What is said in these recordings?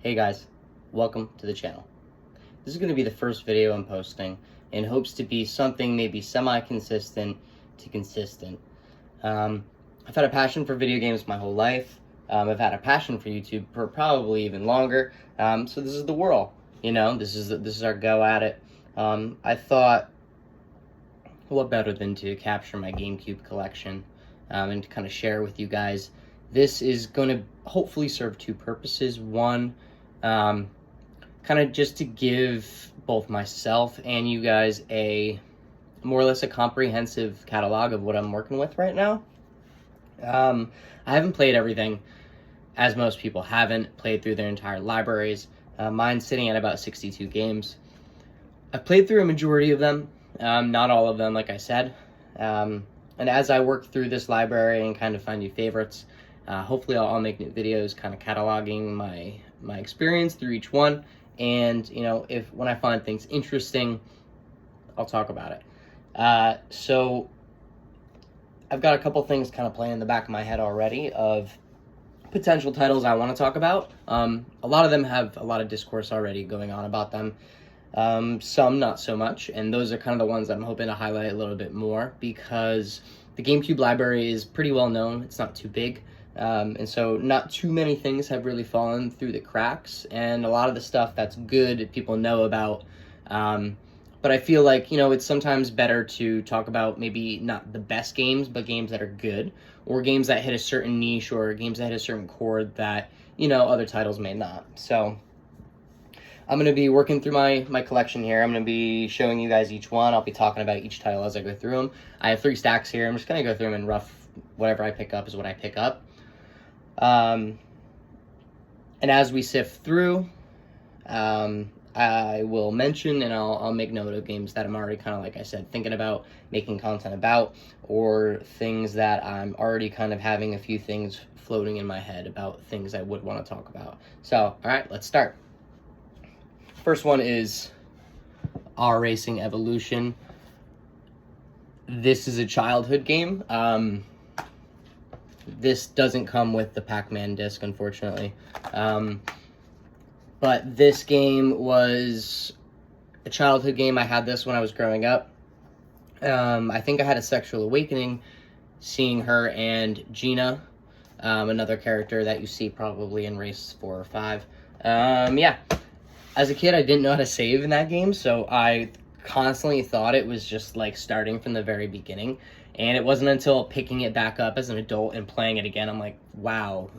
Hey guys, welcome to the channel. This is going to be the first video I'm posting in hopes to be something maybe semi-consistent to consistent. I've had a passion for video games my whole life. I've had a passion for YouTube for probably even longer. So this is the whirl, this is our go at it. I thought, what better than to capture my Gamecube collection and to kind of share with you guys. This is going to hopefully serve two purposes. One, kind of just to give both myself and you guys a more or less a comprehensive catalog of what I'm working with right now. I haven't played everything, as most people haven't played through their entire libraries. Mine's sitting at about 62 games. I've played through a majority of them, not all of them, like I said. And as I work through this library and kind of find new favorites, hopefully I'll make new videos kind of cataloging my experience through each one. And, if when I find things interesting, I'll talk about it. So I've got a couple things kind of playing in the back of my head already of potential titles I want to talk about. A lot of them have a lot of discourse already going on about them. Some not so much, and those are kind of the ones I'm hoping to highlight a little bit more because the GameCube library is pretty well known. It's not too big, and so not too many things have really fallen through the cracks, and a lot of the stuff that's good people know about. But I feel like, it's sometimes better to talk about maybe not the best games, but games that are good, or games that hit a certain niche, or games that hit a certain chord that, other titles may not. So I'm going to be working through my collection here. I'm going to be showing you guys each one. I'll be talking about each title as I go through them. I have 3 stacks here. I'm just going to go through them in rough. Whatever I pick up is what I pick up. And as we sift through, I will mention and I'll make note of games that I'm already kind of, like I said, thinking about making content about, or things that I'm already kind of having a few things floating in my head about things I would want to talk about. So, all right, let's start. First one is R-Racing Evolution. This is a childhood game. This doesn't come with the Pac-Man disc, unfortunately. But this game was a childhood game. I had this when I was growing up. I think I had a sexual awakening seeing her and Gina, another character that you see probably in race 4 or 5. Yeah. As a kid, I didn't know how to save in that game, so I constantly thought it was just like starting from the very beginning. And it wasn't until picking it back up as an adult and playing it again, I'm like, wow,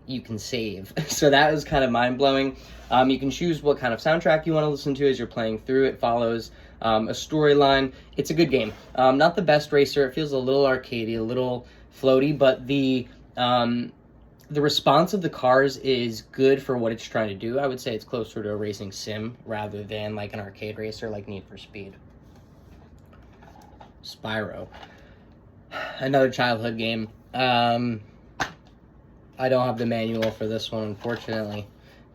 you can save. So that was kind of mind-blowing. You can choose what kind of soundtrack you want to listen to as you're playing through. It follows a storyline. It's a good game. Not the best racer. It feels a little arcadey, a little floaty, but the response of the cars is good for what it's trying to do. I would say it's closer to a racing sim rather than like an arcade racer like Need for Speed. Spyro. Another childhood game. I don't have the manual for this one, unfortunately.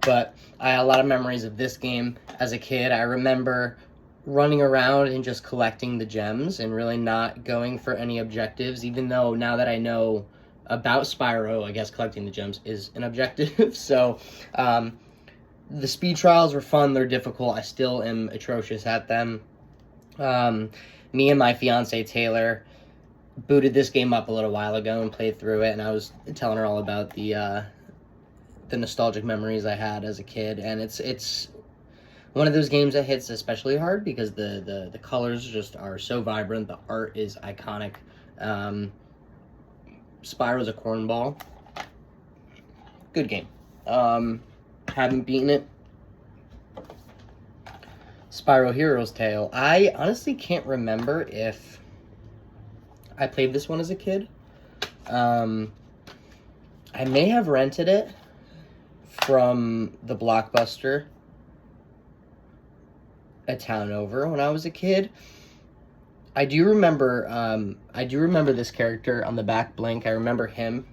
But I had a lot of memories of this game as a kid. I remember running around and just collecting the gems and really not going for any objectives, even though now that I know about Spyro, I guess collecting the gems is an objective. So the speed trials were fun. They're difficult. I still am atrocious at them. Me and my fiance Taylor booted this game up a little while ago and played through it, and I was telling her all about the nostalgic memories I had as a kid. And it's one of those games that hits especially hard because the colors just are so vibrant. The art is iconic. Spyro's a cornball. Good game. Haven't beaten it. Spyro Hero's Tale. I honestly can't remember if I played this one as a kid. I may have rented it from the Blockbuster a town over when I was a kid. I do remember this character on the back, Blink. I remember him.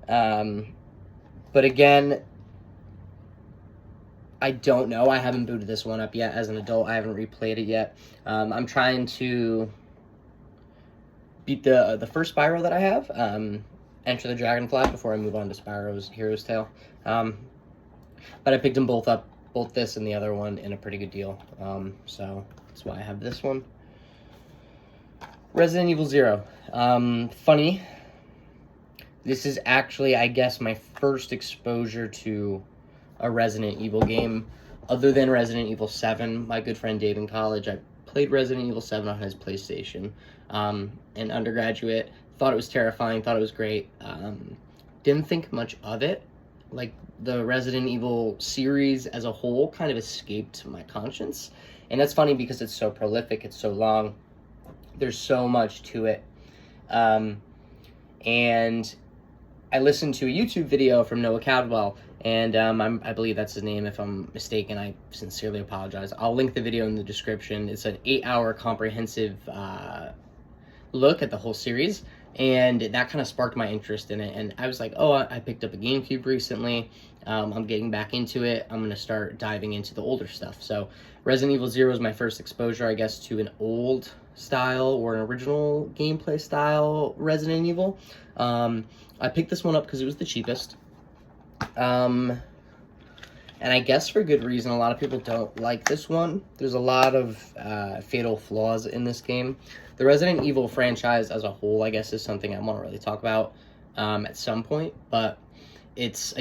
But again, I don't know. I haven't booted this one up yet as an adult. I haven't replayed it yet. I'm trying to beat the first Spyro that I have, Enter the Dragonfly, before I move on to Spyro's Hero's Tale. But I picked them both up, both this and the other one, in a pretty good deal. So that's why I have this one. Resident Evil 0. Funny. This is actually, I guess, my first exposure to a Resident Evil game, other than Resident Evil 7. My good friend Dave in college, I played Resident Evil 7 on his PlayStation. In undergraduate, thought it was terrifying, thought it was great. Didn't think much of it. Like, the Resident Evil series as a whole kind of escaped my conscience. And that's funny because it's so prolific, it's so long. There's so much to it. And I listened to a YouTube video from Noah Caldwell, and I believe that's his name. If I'm mistaken, I sincerely apologize. I'll link the video in the description. It's an 8-hour comprehensive look at the whole series, and that kind of sparked my interest in it. And I was like, oh, I picked up a GameCube recently. I'm getting back into it. I'm going to start diving into the older stuff. So Resident Evil 0 is my first exposure, I guess, to an old style or an original gameplay style Resident Evil. I picked this one up because it was the cheapest. And I guess for good reason. A lot of people don't like this one. There's a lot of fatal flaws in this game. The Resident Evil franchise as a whole, I guess, is something I want to really talk about at some point. But it's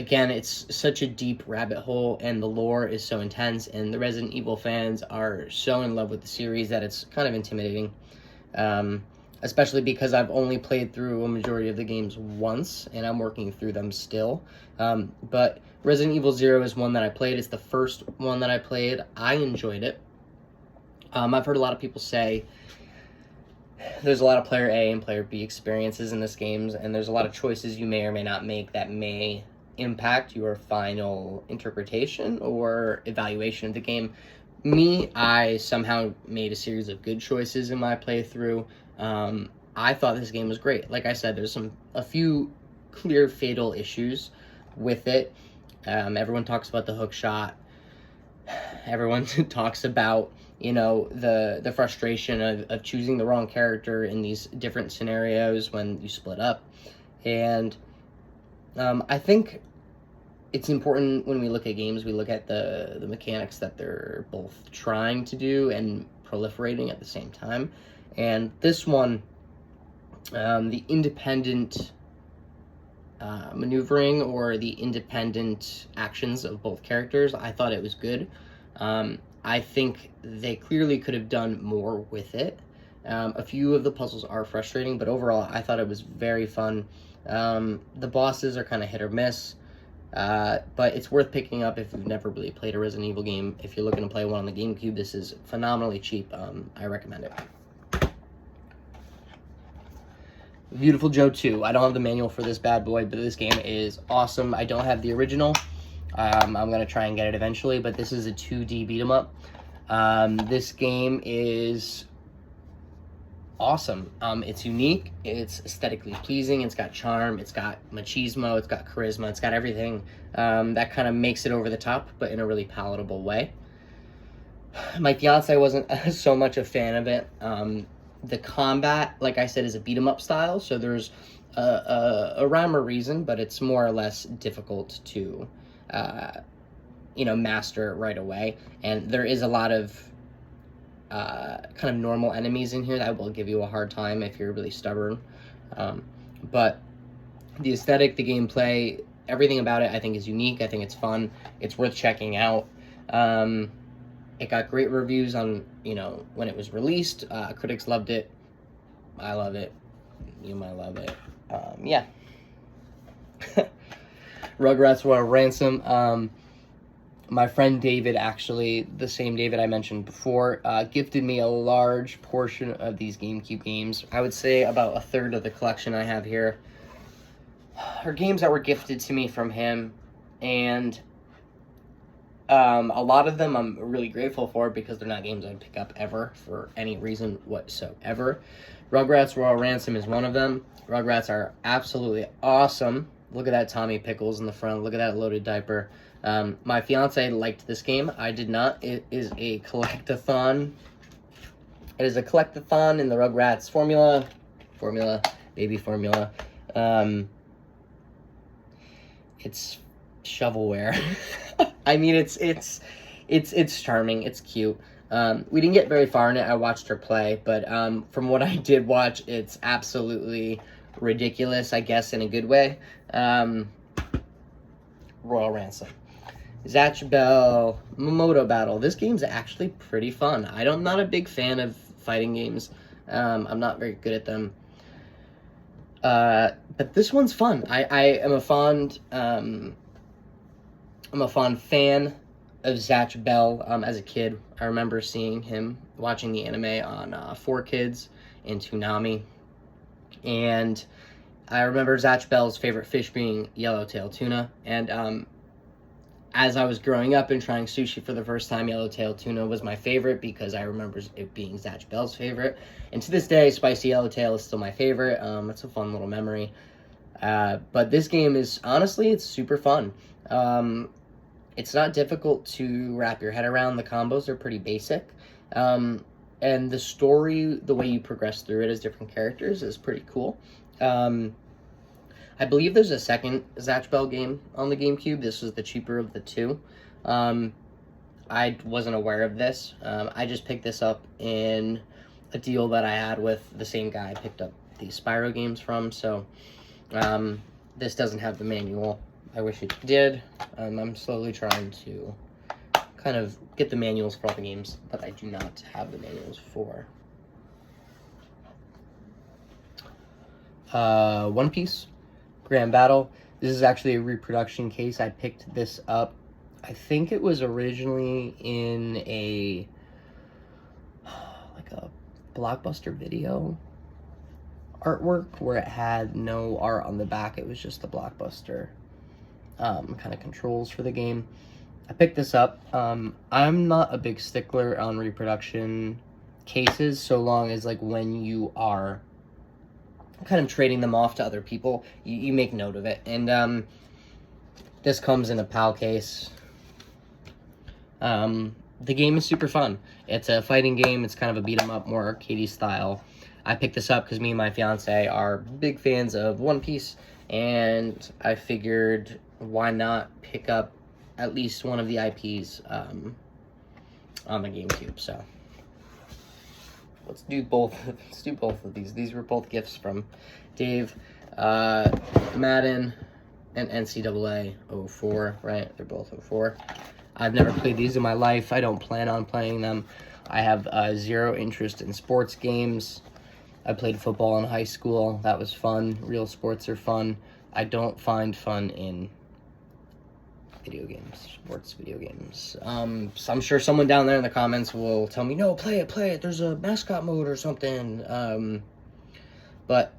such a deep rabbit hole, and the lore is so intense, and the Resident Evil fans are so in love with the series that it's kind of intimidating. Especially because I've only played through a majority of the games once, and I'm working through them still. But Resident Evil 0 is one that I played. It's the first one that I played. I enjoyed it. I've heard a lot of people say there's a lot of player A and player B experiences in this game, and there's a lot of choices you may or may not make that may impact your final interpretation or evaluation of the game. Me, I somehow made a series of good choices in my playthrough. I thought this game was great. Like I said, there's a few clear fatal issues with it. Everyone talks about the hook shot. Everyone talks about, the frustration of choosing the wrong character in these different scenarios when you split up. And I think it's important when we look at games, we look at the mechanics that they're both trying to do and proliferating at the same time. And this one, the independent maneuvering or the independent actions of both characters, I thought it was good. I think they clearly could have done more with it. A few of the puzzles are frustrating, but overall, I thought it was very fun. The bosses are kind of hit or miss, but it's worth picking up if you've never really played a Resident Evil game. If you're looking to play one on the GameCube, this is phenomenally cheap. I recommend it. Beautiful Joe 2. I don't have the manual for this bad boy, but this game is awesome. I don't have the original. I'm going to try and get it eventually, but this is a 2D beat 'em up. This game is awesome. It's unique. It's aesthetically pleasing. It's got charm. It's got machismo. It's got charisma. It's got everything that kind of makes it over the top, but in a really palatable way. My fiance wasn't so much a fan of it. The combat, like I said, is a beat-em-up style, so there's a rhyme or reason, but it's more or less difficult to, master right away. And there is a lot of kind of normal enemies in here that will give you a hard time if you're really stubborn. But the aesthetic, the gameplay, everything about it, I think is unique. I think it's fun. It's worth checking out. It got great reviews on, when it was released. Critics loved it. I love it. You might love it. Yeah. Rugrats Royal Ransom. My friend David, actually, the same David I mentioned before, gifted me a large portion of these GameCube games. I would say about a third of the collection I have here are games that were gifted to me from him. And a lot of them I'm really grateful for because they're not games I'd pick up ever for any reason whatsoever. Rugrats Royal Ransom is one of them. Rugrats are absolutely awesome. Look at that Tommy Pickles in the front. Look at that loaded diaper. My fiance liked this game. I did not. It is a collectathon. It is a collectathon in the Rugrats formula, baby formula. It's shovelware. I mean, it's charming. It's cute. We didn't get very far in it. I watched her play, but from what I did watch, it's absolutely ridiculous, I guess, in a good way. Royal Ransom. Zatch Bell Momoto Battle. This game's actually pretty fun. I'm not a big fan of fighting games. I'm not very good at them. But this one's fun. I am a fond fan of Zatch Bell. As a kid, I remember seeing him watching the anime on 4Kids and Toonami. And I remember Zatch Bell's favorite fish being yellowtail tuna. And as I was growing up and trying sushi for the first time, yellowtail tuna was my favorite because I remember it being Zatch Bell's favorite. And to this day, spicy yellowtail is still my favorite. It's a fun little memory. But this game is, honestly, it's super fun. It's not difficult to wrap your head around. The combos are pretty basic. And the story, the way you progress through it as different characters is pretty cool. I believe there's a second Zatch Bell game on the GameCube. This was the cheaper of the two. I wasn't aware of this. I just picked this up in a deal that I had with the same guy I picked up the Spyro games from. So this doesn't have the manual. I wish it did. I'm slowly trying to kind of get the manuals for all the games that I do not have the manuals for. One Piece Grand Battle. This is actually a reproduction case. I picked this up. I think it was originally in a Blockbuster Video artwork where it had no art on the back. It was just the Blockbuster kind of controls for the game. I picked this up. I'm not a big stickler on reproduction cases so long as like when you are kind of trading them off to other people, you make note of it. And this comes in a PAL case. The game is super fun. It's a fighting game. It's kind of a beat 'em up, more arcadey style. I picked this up because me and my fiance are big fans of One Piece, and I figured why not pick up at least one of the IPs on the GameCube. So let's do both. Let's do both of these. These were both gifts from Dave. Madden and NCAA 04, right? They're both 04. I've never played these in my life. I don't plan on playing them. I have zero interest in sports games. I played football in high school. That was fun. Real sports are fun. I don't find fun in video games, sports video games. So I'm sure someone down there in the comments will tell me, no, play it. There's a mascot mode or something. But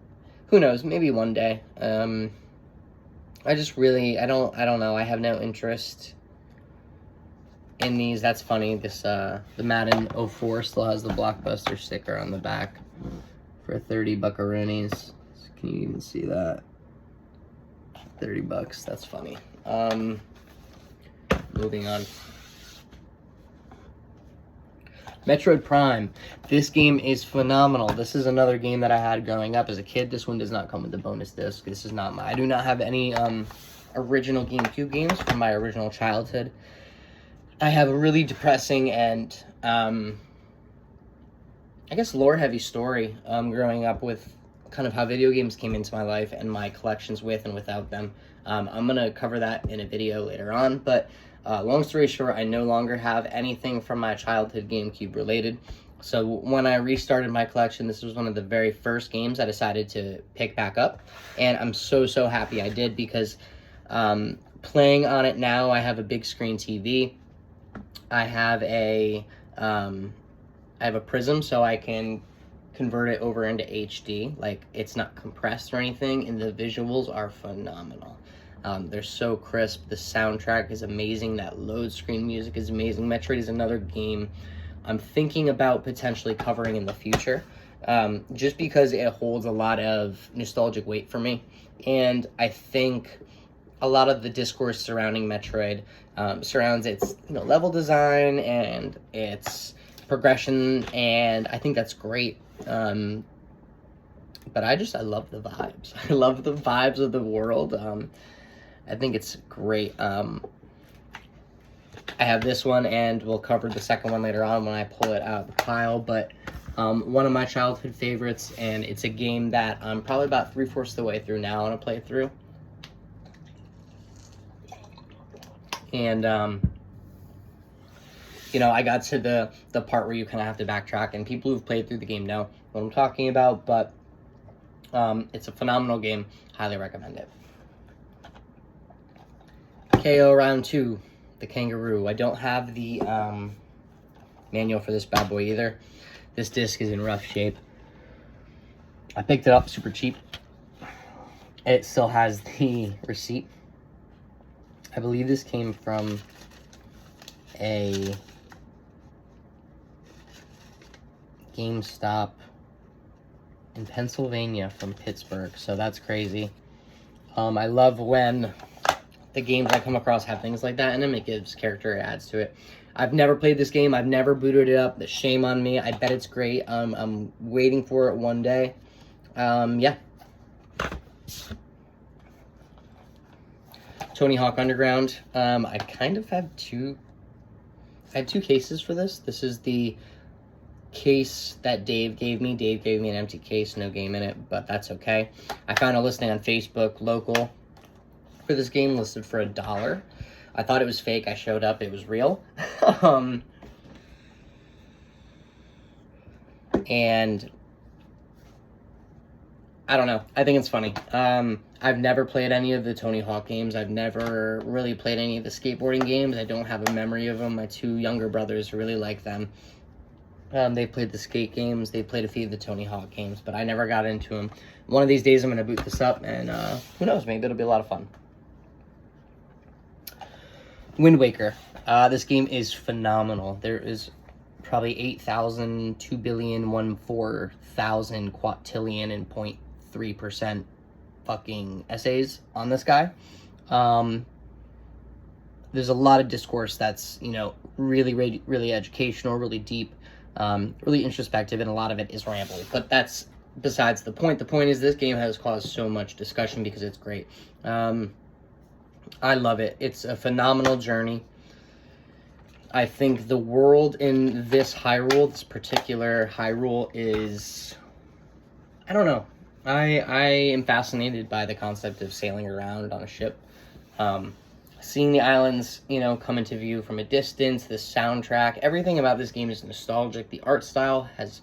who knows? Maybe one day. I just really, I don't know. I have no interest in these. That's funny. This the Madden 04 still has the Blockbuster sticker on the back for 30 buckaroonies. Can you even see that? 30 bucks. That's funny. Moving on. Metroid Prime. This game is phenomenal. This is another game that I had growing up as a kid. This one does not come with the bonus disc. This is not I do not have any original GameCube games from my original childhood. I have a really depressing and I guess lore-heavy story growing up with kind of how video games came into my life and my collections with and without them. I'm going to cover that in a video later on, but long story short, I no longer have anything from my childhood GameCube related. So when I restarted my collection, this was one of the very first games I decided to pick back up, and I'm so happy I did because playing on it now, I have a big screen TV. I have a Prism, so I can convert it over into HD. Like, it's not compressed or anything, and the visuals are phenomenal. They're so crisp. The soundtrack is amazing. That load screen music is amazing. Metroid is another game I'm thinking about potentially covering in the future, just because it holds a lot of nostalgic weight for me. And I think a lot of the discourse surrounding Metroid surrounds its level design and its progression, and I think that's great. But I love the vibes. I love the vibes of the world. I think it's great. I have this one, and we'll cover the second one later on when I pull it out of the pile, but one of my childhood favorites, and it's a game that I'm probably about 3/4 of the way through now on a playthrough. And, you know, I got to the part where you kind of have to backtrack, and people who've played through the game know what I'm talking about, but it's a phenomenal game. Highly recommend it. KO Round 2, the Kangaroo. I don't have the manual for this bad boy either. This disc is in rough shape. I picked it up super cheap. It still has the receipt. I believe this came from a GameStop in Pennsylvania from Pittsburgh, so that's crazy. I love when the games I come across have things like that in them. It gives character, it adds to it. I've never played this game. I've never booted it up. Shame on me. I bet it's great. I'm waiting for it one day. Yeah. Tony Hawk Underground. I kind of have two cases for this. This is the case that Dave gave me. Dave gave me an empty case, no game in it, but that's okay. I found a listing on Facebook, local, for this game, listed for $1. I thought it was fake. I showed up. It was real. And I don't know. I think it's funny. I've never played any of the Tony Hawk games. I've never really played any of the skateboarding games. I don't have a memory of them. My two younger brothers really like them. They played the skate games. They played a few of the Tony Hawk games, but I never got into them. One of these days I'm going to boot this up, and who knows, maybe it'll be a lot of fun. Wind Waker. This game is phenomenal. There is probably 8,000, 2 billion, 1,000 quadtillion and 0.3% fucking essays on this guy. There's a lot of discourse that's, you know, really educational, really deep, really introspective, and a lot of it is rambling. But that's besides the point. The point is this game has caused so much discussion because it's great. I love it. It's a phenomenal journey. I think the world in this Hyrule, this particular Hyrule, is, I don't know. I am fascinated by the concept of sailing around on a ship. Seeing the islands, you know, come into view from a distance, the soundtrack, everything about this game is nostalgic. The art style has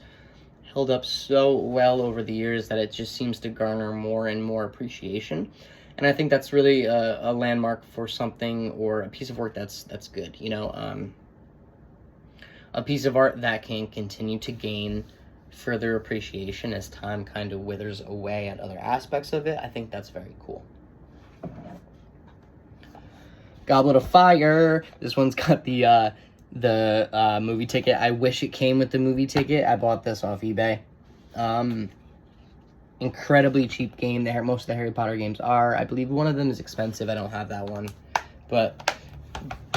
held up so well over the years that it just seems to garner more and more appreciation. And I think that's really a landmark for something, or a piece of work that's good, you know. A piece of art that can continue to gain further appreciation as time kind of withers away at other aspects of it. I think that's very cool. Goblet of Fire. This one's got the movie ticket. I wish it came with the movie ticket. I bought this off eBay. Incredibly cheap game. Most of the Harry Potter games are. I believe one of them is expensive. I don't have that one. But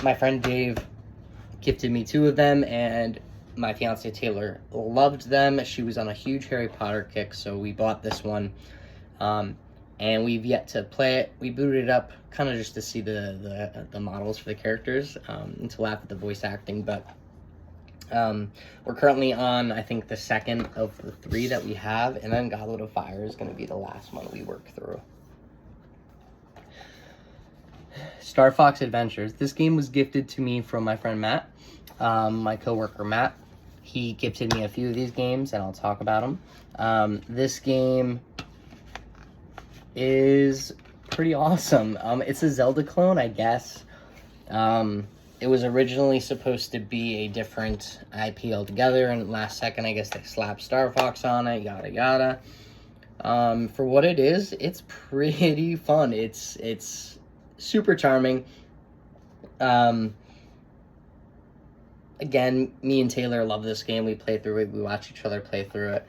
my friend Dave gifted me 2 of them, and my fiance Taylor loved them. She was on a huge Harry Potter kick, so we bought this one. And we've yet to play it. We booted it up kind of just to see the models for the characters, and to laugh at the voice acting, but we're currently on, I think, the second of the 3 that we have, and then Goblet of Fire is going to be the last one we work through. Star Fox Adventures. This game was gifted to me from my friend Matt, my coworker Matt. He gifted me a few of these games, and I'll talk about them. This game is pretty awesome. It's a Zelda clone, I guess. It was originally supposed to be a different IP altogether, and last second, I guess they slapped Star Fox on it, yada yada. For what it is, it's pretty fun. It's super charming. Again, me and Taylor love this game. We play through it. We watch each other play through it.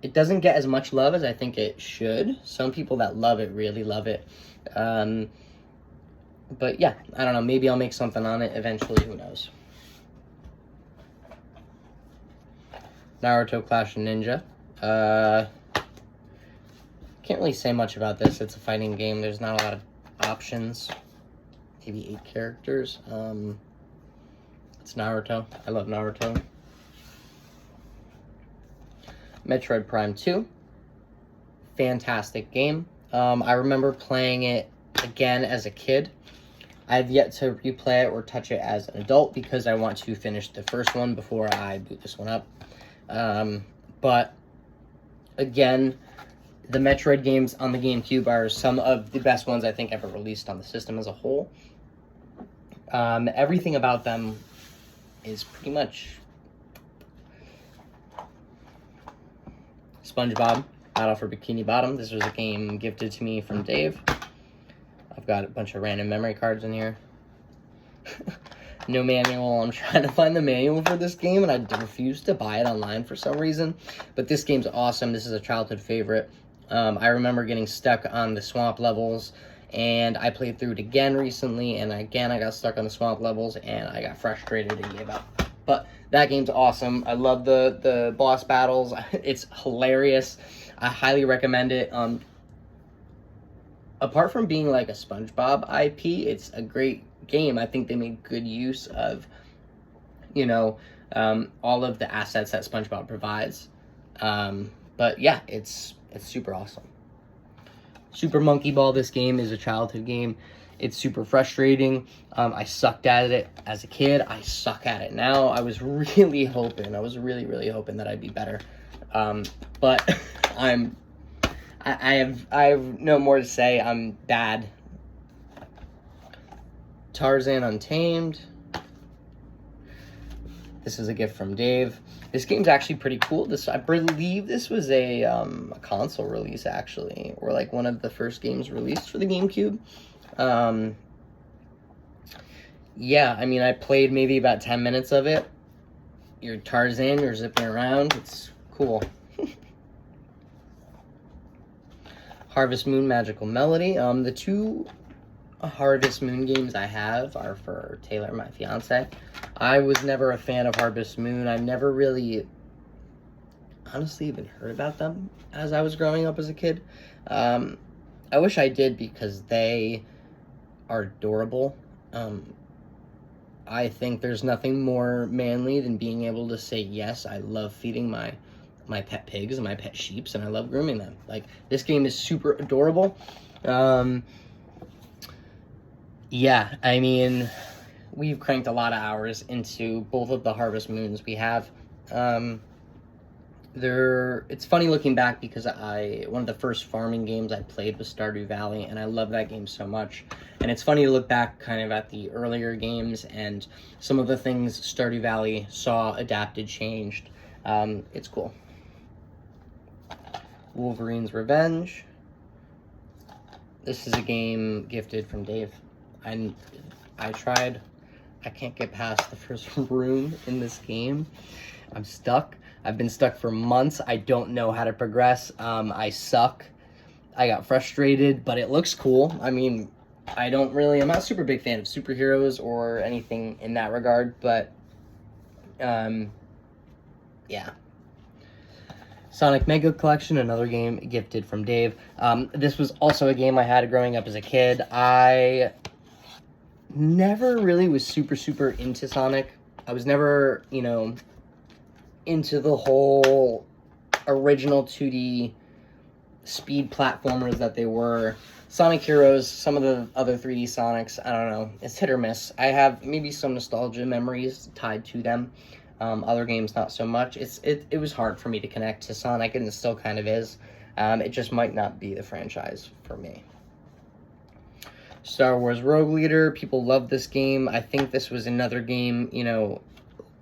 It doesn't get as much love as I think it should. Some people that love it really love it. But yeah, I don't know. Maybe I'll make something on it eventually. Who knows? Naruto Clash of Ninja. can't really say much about this. It's a fighting game. There's not a lot of options. Maybe 8 characters. It's Naruto. I love Naruto. Metroid Prime 2. Fantastic game. I remember playing it again as a kid. I've yet to replay it or touch it as an adult because I want to finish the first one before I boot this one up. But again, the Metroid games on the GameCube are some of the best ones I think ever released on the system as a whole. Everything about them is pretty much SpongeBob, Battle for Bikini Bottom. This was a game gifted to me from Dave. I've got a bunch of random memory cards in here. No manual. I'm trying to find the manual for this game, and I refuse to buy it online for some reason. But this game's awesome. This is a childhood favorite. I remember getting stuck on the swamp levels, and I played through it again recently, and again I got stuck on the swamp levels, and I got frustrated and gave up. But that game's awesome. I love the boss battles. It's hilarious. I highly recommend it. Apart from being like a SpongeBob IP, it's a great game. I think they made good use of, you know, all of the assets that SpongeBob provides. But yeah, it's super awesome. Super Monkey Ball, this game is a childhood game. It's super frustrating. I sucked at it as a kid. I suck at it now. I was really hoping, really hoping that I'd be better. But I have no more to say. I'm bad. Tarzan Untamed. This is a gift from Dave. This game's actually pretty cool. I believe this was a console release, actually, or like one of the first games released for the GameCube. Yeah, I mean, I played maybe about 10 minutes of it. You're Tarzan, you're zipping around. It's cool. Harvest Moon Magical Melody. The 2 Harvest Moon games I have are for Taylor, my fiance. I was never a fan of Harvest Moon. I never really, honestly, even heard about them as I was growing up as a kid. I wish I did because they are adorable. I think there's nothing more manly than being able to say, yes, I love feeding my pet pigs and my pet sheeps, and I love grooming them. Like, this game is super adorable. Yeah, I mean, we've cranked a lot of hours into both of the Harvest Moons we have. It's funny looking back because one of the first farming games I played was Stardew Valley, and I love that game so much. And it's funny to look back kind of at the earlier games and some of the things Stardew Valley saw adapted, changed. It's cool. Wolverine's Revenge. This is a game gifted from Dave. I tried. I can't get past the first room in this game. I'm stuck. I've been stuck for months. I don't know how to progress. I suck. I got frustrated, but it looks cool. I mean, I'm not a super big fan of superheroes or anything in that regard, but yeah. Sonic Mega Collection, another game gifted from Dave. This was also a game I had growing up as a kid. I never really was super into Sonic. I was never, into the whole original 2D speed platformers that they were. Sonic Heroes, some of the other 3D Sonics, I don't know. It's hit or miss. I have maybe some nostalgia memories tied to them. Other games, not so much. It was hard for me to connect to Sonic, and it still kind of is. It just might not be the franchise for me. Star Wars Rogue Leader. People love this game. I think this was another game,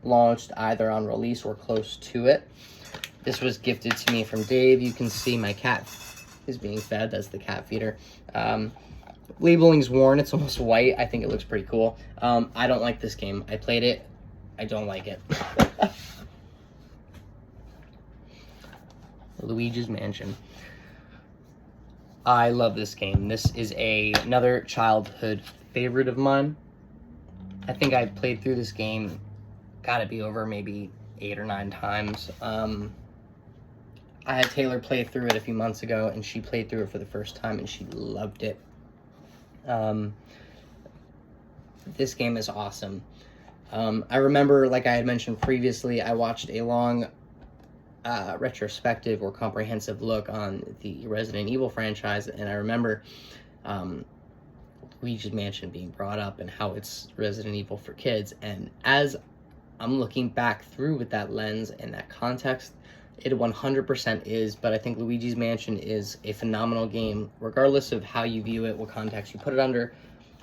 launched either on release or close to it. This was gifted to me from Dave. You can see my cat is being fed. That's the cat feeder. Labeling's worn. It's almost white. I think it looks pretty cool. I don't like this game. I played it. I don't like it. Luigi's Mansion. I love this game. This is another childhood favorite of mine. I think I played through this game, gotta be over maybe 8 or 9 times. I had Taylor play through it a few months ago, and she played through it for the first time, and she loved it. This game is awesome. I remember, like I had mentioned previously, I watched a long retrospective or comprehensive look on the Resident Evil franchise, and I remember Luigi's Mansion being brought up and how it's Resident Evil for kids. And as I'm looking back through with that lens and that context, it 100% is, but I think Luigi's Mansion is a phenomenal game, regardless of how you view it, what context you put it under.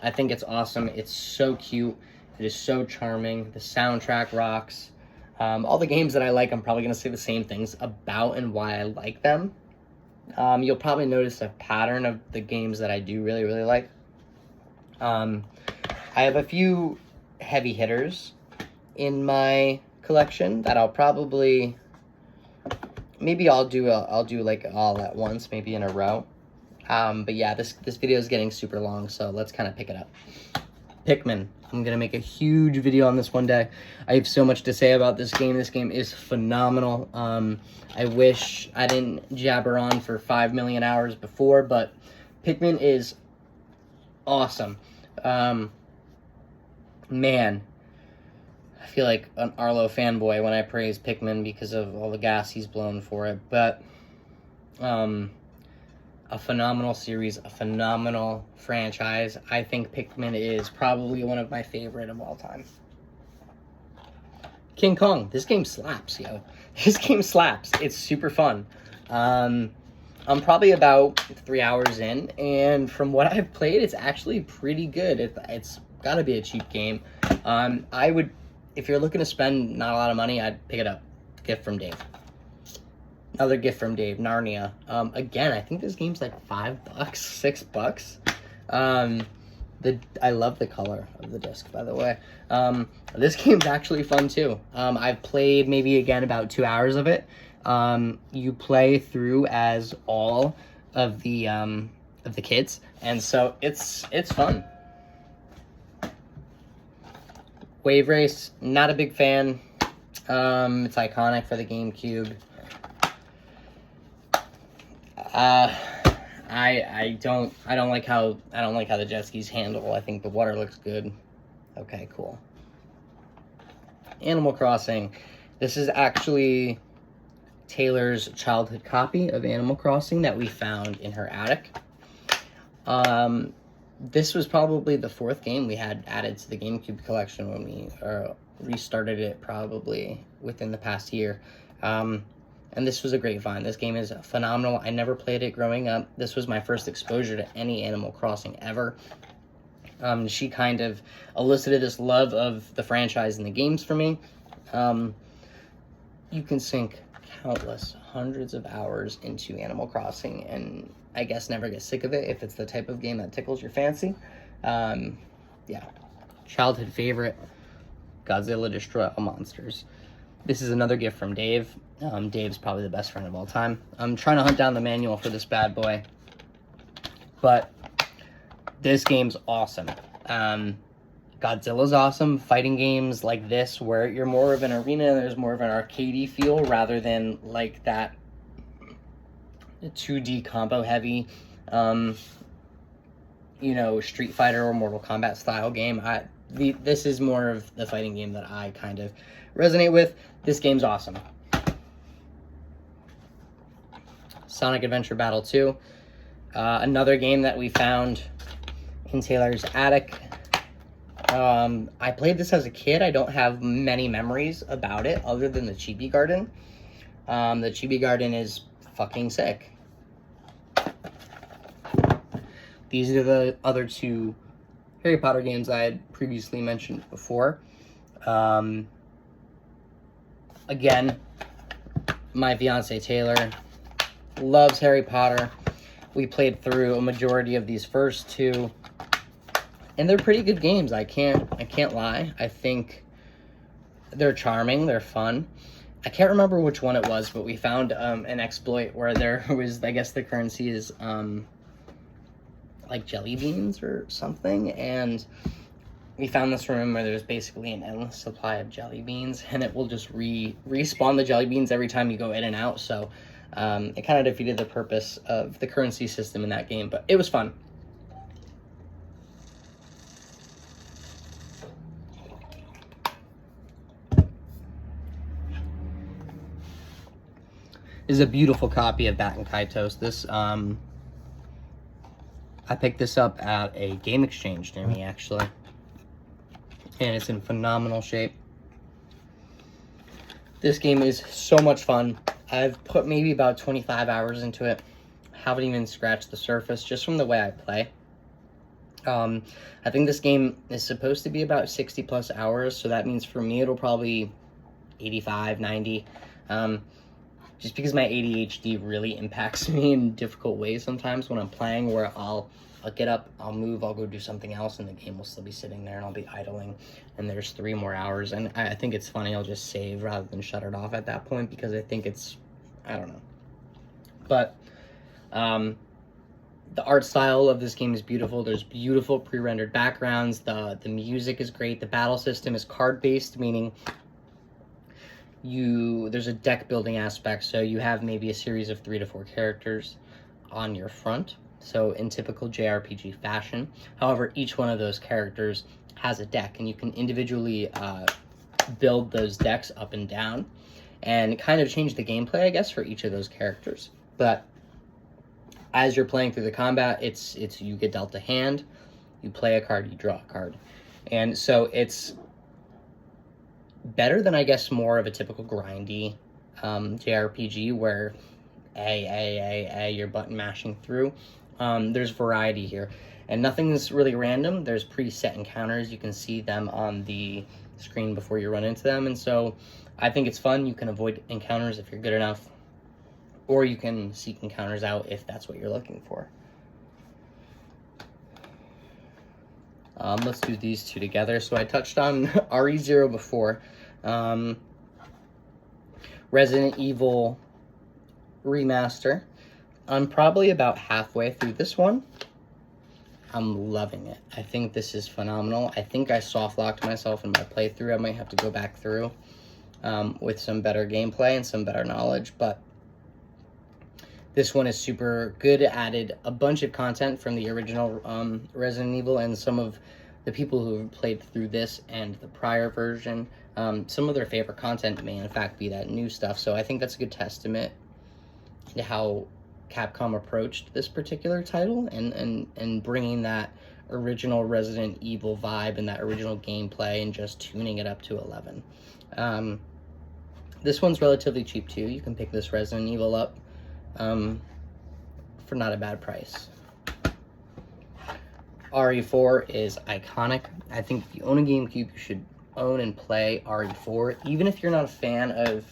I think it's awesome. It's so cute. It is so charming. The soundtrack rocks. All the games that I like, I'm probably going to say the same things about and why I like them. You'll probably notice a pattern of the games that I do really, really like. I have a few heavy hitters in my collection that I'll probably... Maybe I'll do like all at once, maybe in a row. But yeah, this video is getting super long, so let's kind of pick it up. Pikmin. I'm going to make a huge video on this one day. I have so much to say about this game. This game is phenomenal. I wish I didn't jabber on for 5 million hours before, but Pikmin is awesome. Man, I feel like an Arlo fanboy when I praise Pikmin because of all the gas he's blown for it, but a phenomenal series, a phenomenal franchise. I think Pikmin is probably one of my favorite of all time. King Kong. This game slaps, yo. This game slaps. It's super fun. I'm probably about 3 hours in, and from what I've played, it's actually pretty good. It's got to be a cheap game. I would, if you're looking to spend not a lot of money, I'd pick it up. Gift from Dave. Another gift from Dave, Narnia. Again, I think this game's like $5, $6. I love the color of the disc, by the way. This game's actually fun too. I've played maybe again about 2 hours of it. You play through as all of the kids, and so it's fun. Wave Race, not a big fan. It's iconic for the GameCube. I don't like how the jet skis handle. I think the water looks good. Okay, cool. Animal Crossing. This is actually Taylor's childhood copy of Animal Crossing that we found in her attic. This was probably the 4th game we had added to the GameCube collection when we restarted it, probably within the past year. And this was a great find. This game is phenomenal. I never played it growing up. This was my first exposure to any Animal Crossing ever. She kind of elicited this love of the franchise and the games for me. You can sink countless hundreds of hours into Animal Crossing and I guess never get sick of it if it's the type of game that tickles your fancy. Yeah. Childhood favorite, Godzilla Destroy All Monsters. This is another gift from Dave. Dave's probably the best friend of all time. I'm trying to hunt down the manual for this bad boy. But this game's awesome. Godzilla's awesome. Fighting games like this, where you're more of an arena, there's more of an arcadey feel, rather than like that 2D combo heavy, Street Fighter or Mortal Kombat style game. This is more of the fighting game that I kind of resonate with. This game's awesome. Sonic Adventure Battle 2. Another game that we found in Taylor's attic. I played this as a kid. I don't have many memories about it other than the Chibi Garden. The Chibi Garden is fucking sick. These are the other 2 Harry Potter games I had previously mentioned before. Again, my fiance Taylor loves Harry Potter. We played through a majority of these first 2, and they're pretty good games. I can't lie. I think they're charming. They're fun. I can't remember which one it was, but we found an exploit where there was, I guess the currency is like jelly beans or something, and we found this room where there's basically an endless supply of jelly beans, and it will just respawn the jelly beans every time you go in and out. So It kind of defeated the purpose of the currency system in that game, but it was fun. This is a beautiful copy of Bat and Kaitos. This, I picked this up at a game exchange near me, actually. And it's in phenomenal shape. This game is so much fun. I've put maybe about 25 hours into it. Haven't even scratched the surface just from the way I play. I think this game is supposed to be about 60 plus hours, so that means for me it'll probably 85, 90. Just because my ADHD really impacts me in difficult ways sometimes when I'm playing, where I'll get up, I'll move, I'll go do something else, and the game will still be sitting there, and I'll be idling, and there's 3 more hours, and I think it's funny, I'll just save rather than shut it off at that point, because I think it's, I don't know. But, the art style of this game is beautiful. There's beautiful pre-rendered backgrounds, the music is great, the battle system is card-based, meaning there's a deck building aspect, so you have maybe a series of 3 to 4 characters on your front, so in typical JRPG fashion. However, each one of those characters has a deck, and you can individually build those decks up and down, and kind of change the gameplay, I guess, for each of those characters. But as you're playing through the combat, it's you get dealt a hand, you play a card, you draw a card, and so it's better than, I guess, more of a typical grindy JRPG where you're button mashing through. There's variety here, and nothing's really random. There's preset encounters. You can see them on the screen before you run into them, and so I think it's fun. You can avoid encounters if you're good enough, or you can seek encounters out if that's what you're looking for. Let's do these two together. So I touched on RE0 before. Resident Evil Remaster. I'm probably about halfway through this one. I'm loving it. I think this is phenomenal. I think I soft-locked myself in my playthrough. I might have to go back through with some better gameplay and some better knowledge, but this one is super good. It added a bunch of content from the original Resident Evil, and some of the people who have played through this and the prior version, some of their favorite content may in fact be that new stuff. So I think that's a good testament to how Capcom approached this particular title, and bringing that original Resident Evil vibe and that original gameplay and just tuning it up to 11. This one's relatively cheap too. You can pick this Resident Evil up for not a bad price. RE4 is iconic. I think if you own a GameCube, you should own and play RE4, even if you're not a fan of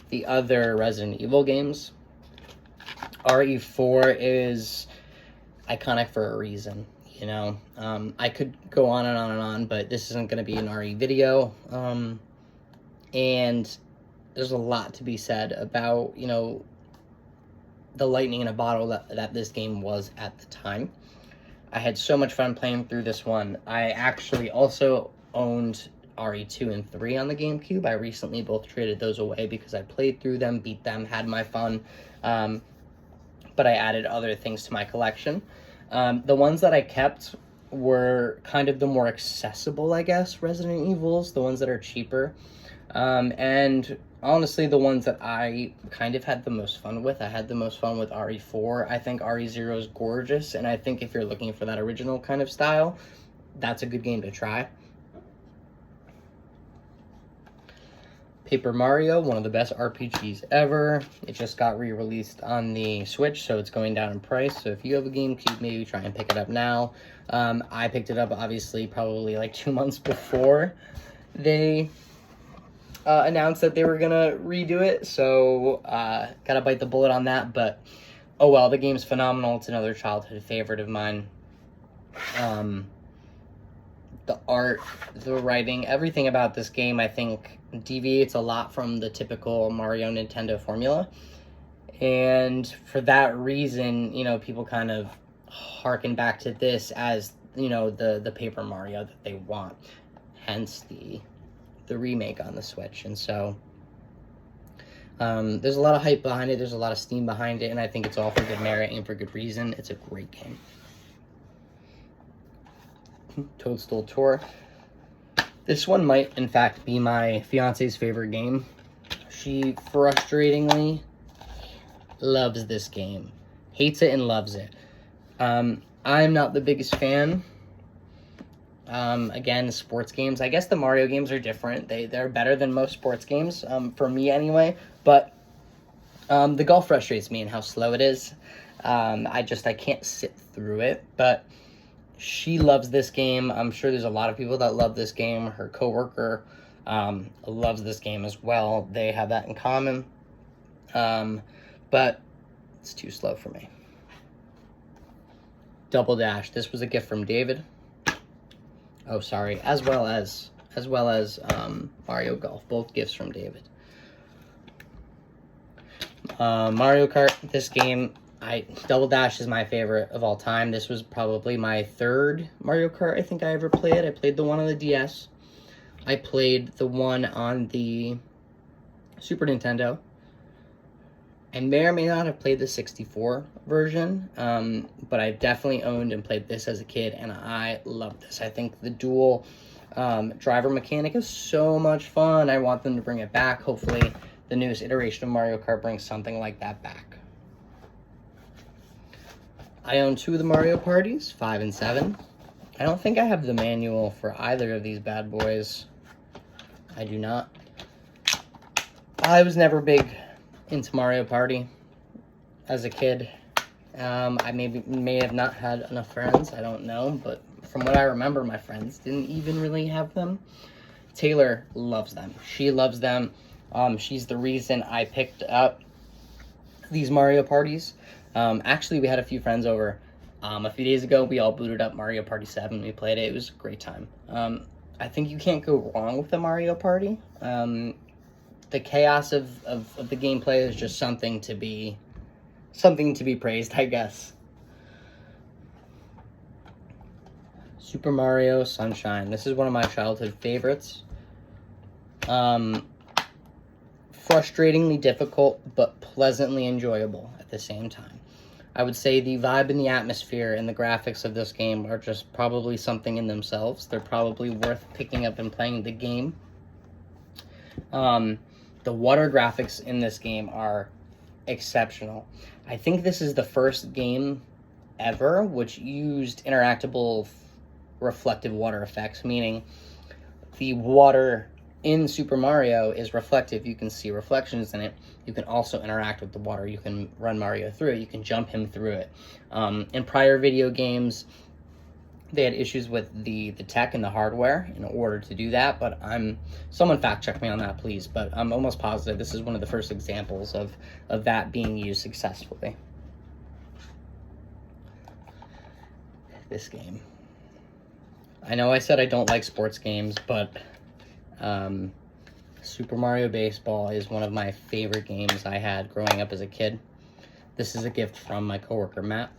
the other Resident Evil games. RE4 is iconic for a reason, you know. I could go on and on and on, but this isn't going to be an RE video, and there's a lot to be said about, you know, the lightning in a bottle that this game was at the time. I had so much fun playing through this one. I actually also owned RE2 and 3 on the GameCube. I recently both traded those away because I played through them, beat them, had my fun, but I added other things to my collection. The ones that I kept were kind of the more accessible, I guess, Resident Evils, the ones that are cheaper, and honestly, the ones that I kind of had the most fun with. I had the most fun with RE4. I think RE0 is gorgeous, and I think if you're looking for that original kind of style, that's a good game to try. Paper Mario, one of the best RPGs ever. It just got re-released on the Switch, so it's going down in price. So if you have a GameCube, maybe try and pick it up now. I picked it up, obviously, probably like 2 months before they announced that they were gonna redo it, so gotta bite the bullet on that. But oh well, the game's phenomenal. It's another childhood favorite of mine. The art, the writing, everything about this game, I think, deviates a lot from the typical Mario Nintendo formula, and for that reason, you know, people kind of harken back to this as, you know, the Paper Mario that they want, hence the remake on the Switch. And so There's a lot of hype behind it. There's a lot of steam behind it, and I think it's all for good merit and for good reason. It's a great game. Toadstool Tour. This one might, in fact, be my fiance's favorite game. She frustratingly loves this game. Hates it and loves it. I'm not the biggest fan. Again, sports games. I guess the Mario games are different. They're better than most sports games, for me anyway. But the golf frustrates me and how slow it is. I can't sit through it. But she loves this game. I'm sure there's a lot of people that love this game. Her coworker loves this game as well. They have that in common. But it's too slow for me. Double Dash. This was a gift from David. Oh, sorry. As well as Mario Golf. Both gifts from David. Mario Kart. This game, Double Dash is my favorite of all time. This was probably my third Mario Kart I think I ever played. I played the one on the DS. I played the one on the Super Nintendo. I may or may not have played the 64 version, but I definitely owned and played this as a kid, and I love this. I think the dual driver mechanic is so much fun. I want them to bring it back. Hopefully, the newest iteration of Mario Kart brings something like that back. I own 2 of the Mario parties, 5 and 7. I don't think I have the manual for either of these bad boys. I do not. I was never big into Mario Party as a kid. I may have not had enough friends, I don't know, but from what I remember, my friends didn't even really have them. Taylor loves them. She loves them. She's the reason I picked up these Mario Parties. Actually, we had a few friends over a few days ago. We all booted up Mario Party 7. We played it. It was a great time. I think you can't go wrong with the Mario Party. The chaos of the gameplay is just something to be praised, I guess. Super Mario Sunshine. This is one of my childhood favorites. Frustratingly difficult, but pleasantly enjoyable at the same time. I would say the vibe and the atmosphere and the graphics of this game are just probably something in themselves. They're probably worth picking up and playing the game. The water graphics in this game are exceptional. I think this is the first game ever which used interactable reflective water effects, meaning the water in Super Mario is reflective. You can see reflections in it. You can also interact with the water. You can run Mario through it. You can jump him through it. In prior video games, they had issues with the tech and the hardware in order to do that, but someone fact check me on that, please, but I'm almost positive this is one of the first examples of that being used successfully. This game. I know I said I don't like sports games, but Super Mario Baseball is one of my favorite games I had growing up as a kid. This is a gift from my coworker, Matt.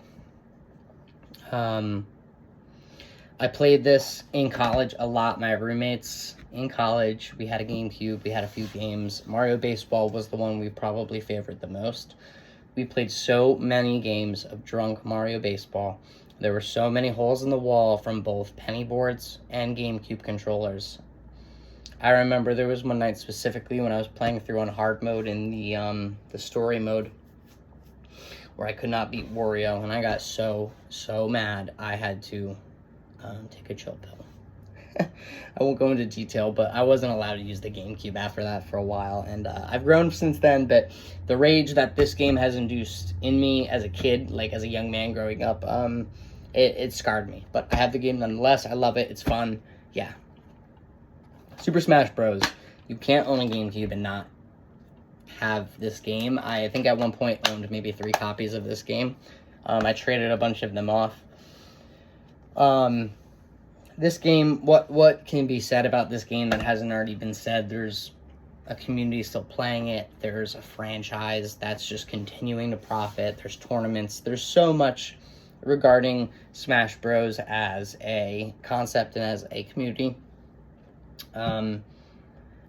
I played this in college a lot. My roommates in college, we had a GameCube, we had a few games. Mario Baseball was the one we probably favored the most. We played so many games of drunk Mario Baseball. There were so many holes in the wall from both penny boards and GameCube controllers. I remember there was one night specifically when I was playing through on hard mode in the story mode where I could not beat Wario, and I got so mad I had to take a chill pill. I won't go into detail, but I wasn't allowed to use the GameCube after that for a while, and I've grown since then, but the rage that this game has induced in me as a kid, like as a young man growing up, it scarred me. But I have the game nonetheless. I love it. It's fun. Yeah. Super Smash Bros. You can't own a GameCube and not have this game. I think at one point owned maybe 3 copies of this game. I traded a bunch of them off. This game, what can be said about this game that hasn't already been said? There's a community still playing it. There's a franchise that's just continuing to profit. There's tournaments. There's so much regarding Smash Bros. As a concept and as a community.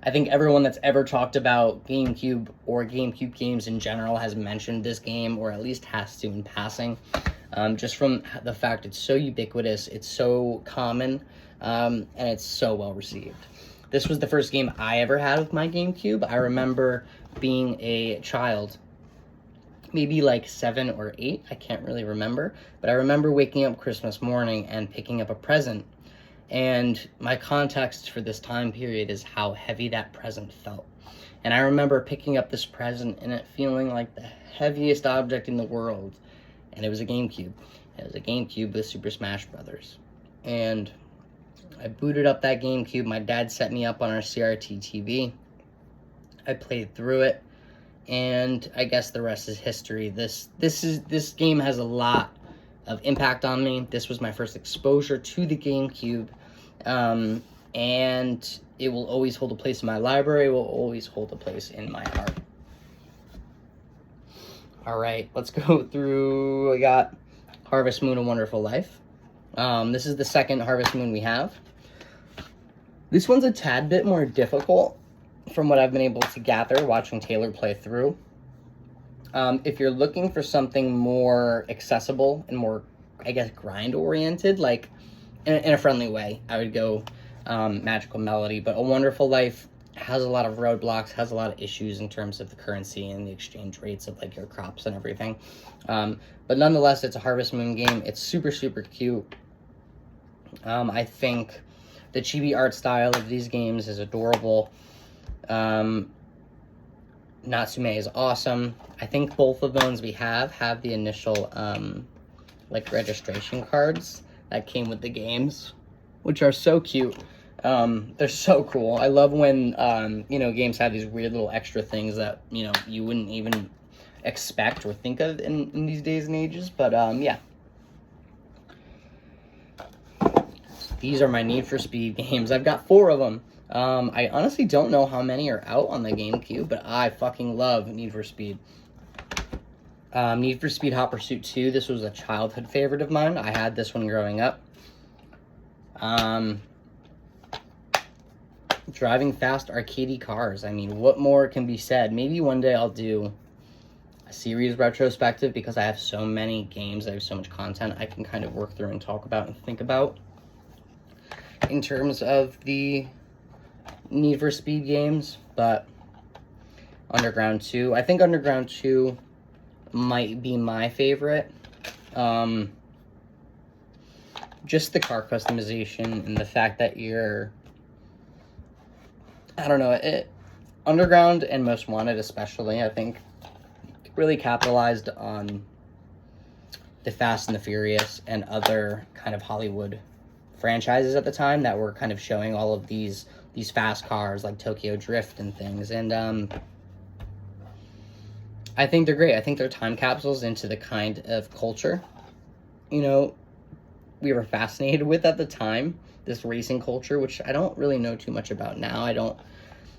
I think everyone that's ever talked about GameCube or GameCube games in general has mentioned this game, or at least has to in passing. Just from the fact it's so ubiquitous, it's so common, and it's so well received. This was the first game I ever had with my GameCube. I remember being a child, maybe like 7 or 8, I can't really remember, but I remember waking up Christmas morning and picking up a present. And my context for this time period is how heavy that present felt. And I remember picking up this present and it feeling like the heaviest object in the world. And it was a GameCube. It was a GameCube with Super Smash Brothers. And I booted up that GameCube. My dad set me up on our CRT TV. I played through it. And I guess the rest is history. This game has a lot of impact on me. This was my first exposure to the GameCube. And it will always hold a place in my library, will always hold a place in my heart. All right, let's go through. I got Harvest Moon: A Wonderful Life. This is the second Harvest Moon we have. This one's a tad bit more difficult from what I've been able to gather watching Taylor play through. If you're looking for something more accessible and more, I guess, grind-oriented, like in a friendly way, I would go Magical Melody. But A Wonderful Life has a lot of roadblocks, has a lot of issues in terms of the currency and the exchange rates of like your crops and everything. But nonetheless, it's a Harvest Moon game. It's super, super cute. I think the chibi art style of these games is adorable. Natsume is awesome. I think both of the ones we have the initial like registration cards that came with the games, which are so cute. They're so cool. I love when games have these weird little extra things that you wouldn't even expect or think of in these days and ages. But yeah, these are my Need for Speed games. I've got 4 of them. I honestly don't know how many are out on the GameCube, but I fucking love Need for Speed. Need for Speed Hot Pursuit 2, this was a childhood favorite of mine. I had this one growing up. Driving fast arcadey cars. I mean, what more can be said? Maybe one day I'll do a series retrospective because I have so many games, I have so much content I can kind of work through and talk about and think about in terms of the Need for Speed games. But Underground 2, I think Underground 2 might be my favorite. Just the car customization and the fact that you're, I don't know, Underground and Most Wanted especially, I think, really capitalized on the Fast and the Furious and other kind of Hollywood franchises at the time that were kind of showing all of these fast cars like Tokyo Drift and things. And I think they're great. I think they're time capsules into the kind of culture, we were fascinated with at the time, this racing culture, which I don't really know too much about now. I don't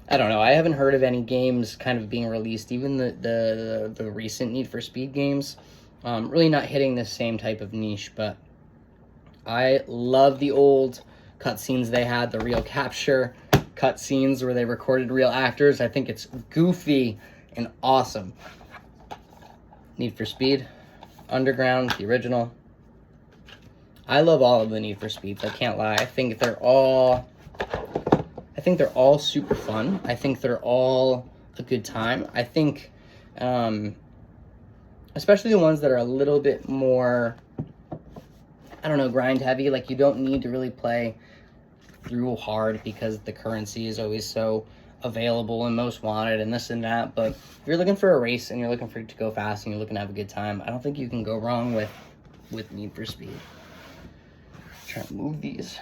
know. I haven't heard of any games kind of being released, even the recent Need for Speed games, really not hitting the same type of niche. But I love the old cutscenes they had, the real capture cutscenes where they recorded real actors. I think it's goofy and awesome. Need for Speed, Underground, the original. I love all of the Need for Speeds, I can't lie. I think they're all super fun. I think they're all a good time. I think, especially the ones that are a little bit more, I don't know, grind heavy. Like, you don't need to really play through hard because the currency is always so available and Most Wanted and this and that. But if you're looking for a race and you're looking for it to go fast and you're looking to have a good time, I don't think you can go wrong with Need for Speed. Trying to move these.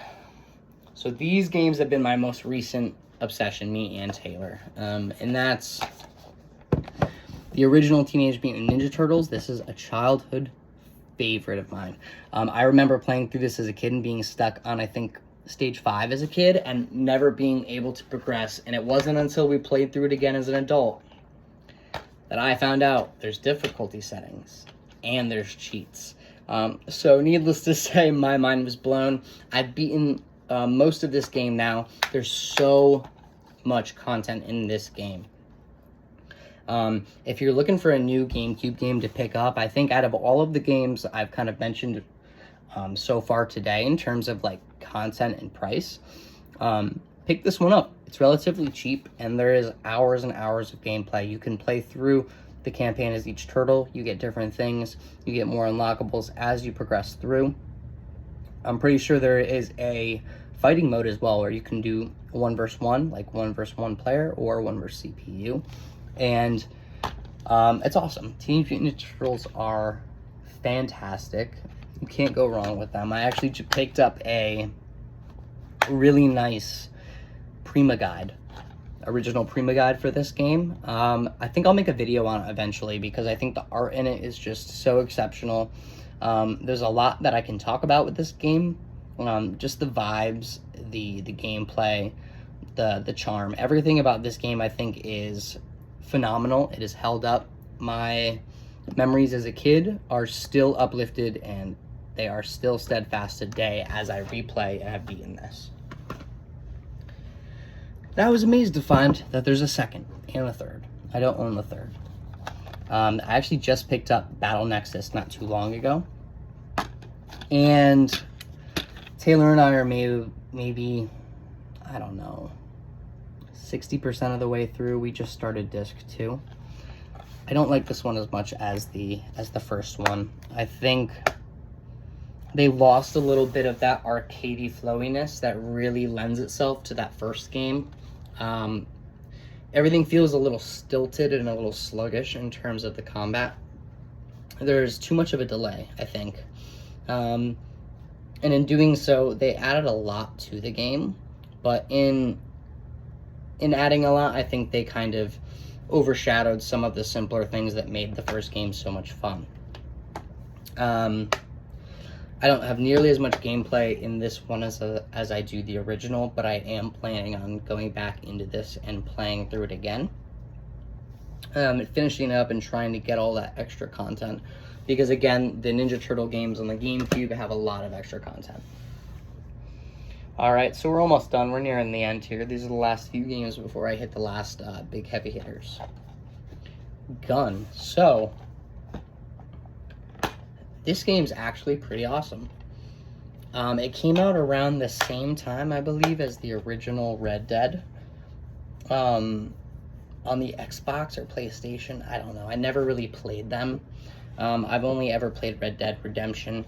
So these games have been my most recent obsession, me and Taylor. And that's the original Teenage Mutant Ninja Turtles. This is a childhood favorite of mine. I remember playing through this as a kid and being stuck on, I think, stage 5 as a kid and never being able to progress. And it wasn't until we played through it again as an adult that I found out there's difficulty settings and there's cheats. So needless to say, my mind was blown. I've beaten most of this game now. There's so much content in this game. If you're looking for a new GameCube game to pick up, I think out of all of the games I've kind of mentioned so far today in terms of like content and price, pick this one up. It's relatively cheap, and there is hours and hours of gameplay. You can play through the campaign as each turtle. You get different things. You get more unlockables as you progress through. I'm pretty sure there is a fighting mode as well, where you can do 1 versus 1, like 1 versus 1 player, or 1 versus CPU. And it's awesome. Teenage Mutant Ninja Turtles are fantastic. You can't go wrong with them. I actually picked up a really nice Prima guide, original Prima guide for this game. I think I'll make a video on it eventually, because I think the art in it is just so exceptional. There's a lot that I can talk about with this game. Just the vibes, the gameplay, the charm, everything about this game I think is phenomenal. It has held up. My memories as a kid are still uplifted, and they are still steadfast today as I replay and have beaten this. And I was amazed to find that there's a second and a third. I don't own the third. I actually just picked up Battle Nexus not too long ago. And Taylor and I are maybe, I don't know, 60% of the way through. We just started disc 2. I don't like this one as much as the first one. I think they lost a little bit of that arcadey flowiness that really lends itself to that first game. Everything feels a little stilted and a little sluggish in terms of the combat. There's too much of a delay, I think. And in doing so, they added a lot to the game, but in adding a lot, I think they kind of overshadowed some of the simpler things that made the first game so much fun. I don't have nearly as much gameplay in this one as I do the original, but I am planning on going back into this and playing through it again. And finishing up and trying to get all that extra content, because again, the Ninja Turtle games on the GameCube have a lot of extra content. Alright, so we're almost done. We're nearing the end here. These are the last few games before I hit the last big heavy hitters. Gun. So this game's actually pretty awesome. It came out around the same time, I believe, as the original Red Dead. On the Xbox or PlayStation, I don't know. I never really played them. I've only ever played Red Dead Redemption.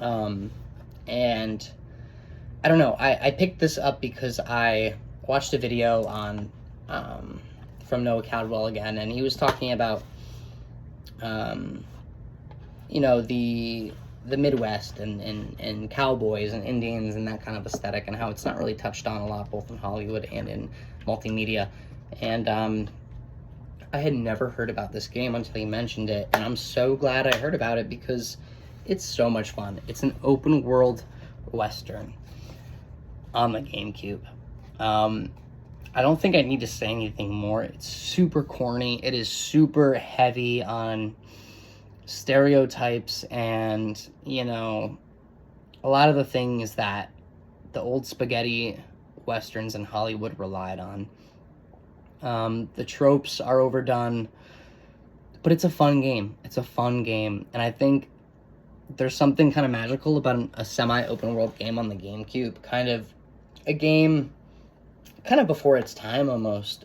And I don't know. I picked this up because I watched a video on from Noah Caldwell again, and he was talking about you know, the Midwest and cowboys and Indians and that kind of aesthetic, and how it's not really touched on a lot, both in Hollywood and in multimedia. And I had never heard about this game until he mentioned it, and I'm so glad I heard about it because it's so much fun. It's an open world Western on the GameCube. I don't think I need to say anything more. It's super corny. It is super heavy on stereotypes and, you know, a lot of the things that the old spaghetti westerns in Hollywood relied on. The tropes are overdone, but it's a fun game. It's a fun game, and I think there's something kind of magical about a semi-open world game on the GameCube. Kind of a game kind of before its time almost.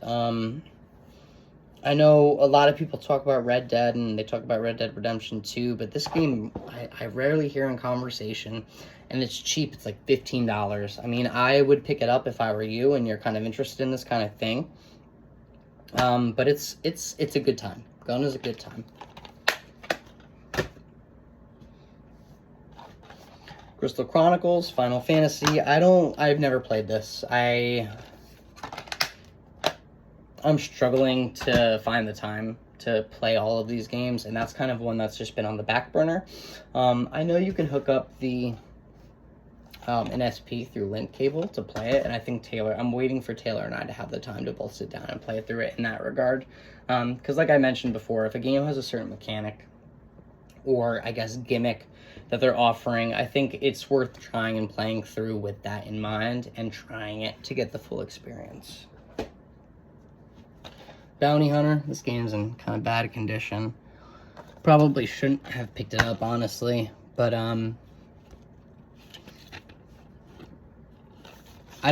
I know a lot of people talk about Red Dead, and they talk about Red Dead Redemption 2, but this game I rarely hear in conversation, and it's cheap. It's like $15. I mean, I would pick it up if I were you and you're kind of interested in this kind of thing. But it's a good time. Gun is a good time. Crystal Chronicles, Final Fantasy. I've never played this. I'm struggling to find the time to play all of these games, and that's kind of one that's just been on the back burner. I know you can hook up an SP through link cable to play it, and I think I'm waiting for Taylor and I to have the time to both sit down and play through it in that regard. Because like I mentioned before, if a game has a certain mechanic, or I guess gimmick, that they're offering. I think it's worth trying and playing through with that in mind and trying it to get the full experience. Bounty Hunter, this game's in kind of bad condition. Probably shouldn't have picked it up, honestly, but I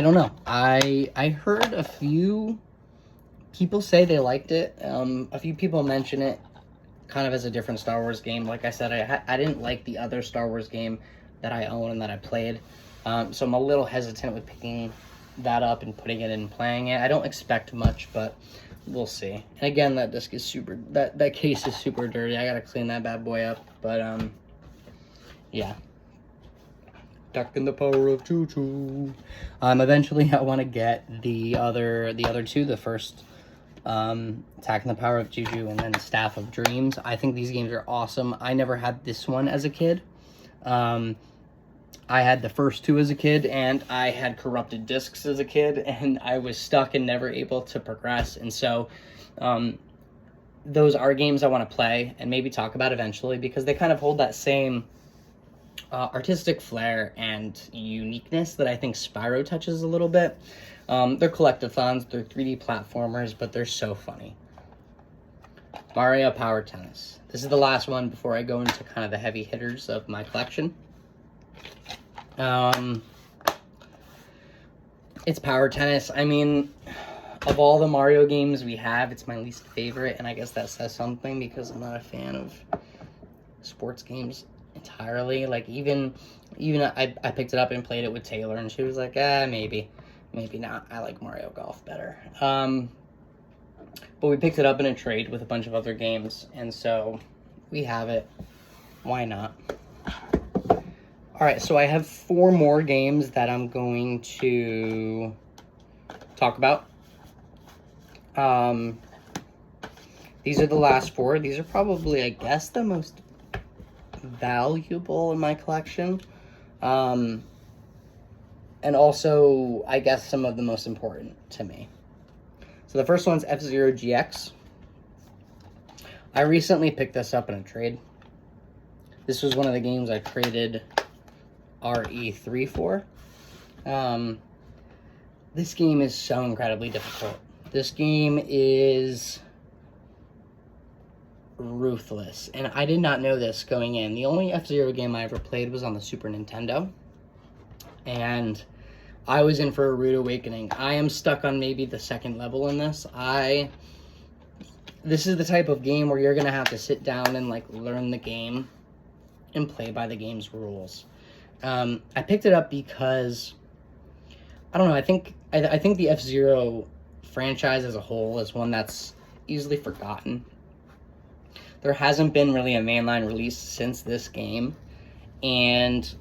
don't know. I heard a few people say they liked it. A few people mention it kind of as a different Star Wars game. Like I said, I didn't like the other Star Wars game that I own and that I played. So I'm a little hesitant with picking that up and putting it in and playing it. I don't expect much, but we'll see. And again, that disc is super, that case is super dirty. I gotta clean that bad boy up. But yeah. Duck in the power of choo-choo. Eventually I want to get the other two, the first Attack in the Power of Juju and then Staff of Dreams. I think these games are awesome. I never had this one as a kid. I had the first two as a kid, and I had corrupted discs as a kid, and I was stuck and never able to progress. And so those are games I want to play and maybe talk about eventually, because they kind of hold that same artistic flair and uniqueness that I think Spyro touches a little bit. They're collectathons, they're 3D platformers, but they're so funny. Mario Power Tennis. This is the last one before I go into kind of the heavy hitters of my collection. It's Power Tennis. I mean, of all the Mario games we have, it's my least favorite, and I guess that says something because I'm not a fan of sports games entirely. Like, even I picked it up and played it with Taylor, and she was like, maybe not. I like Mario Golf better. But we picked it up in a trade with a bunch of other games, and so we have it. Why not? All right, so I have 4 more games that I'm going to talk about. These are the last 4. These are probably, I guess, the most valuable in my collection. And also, I guess, some of the most important to me. So the first one's F-Zero GX. I recently picked this up in a trade. This was one of the games I traded RE3 for. This game is so incredibly difficult. This game is ruthless, and I did not know this going in. The only F-Zero game I ever played was on the Super Nintendo, and I was in for a rude awakening. I am stuck on maybe the 2nd level in this. This is the type of game where you're gonna have to sit down and like learn the game and play by the game's rules. I picked it up because I don't know. I think the F-Zero franchise as a whole is one that's easily forgotten. There hasn't been really a mainline release since this game, and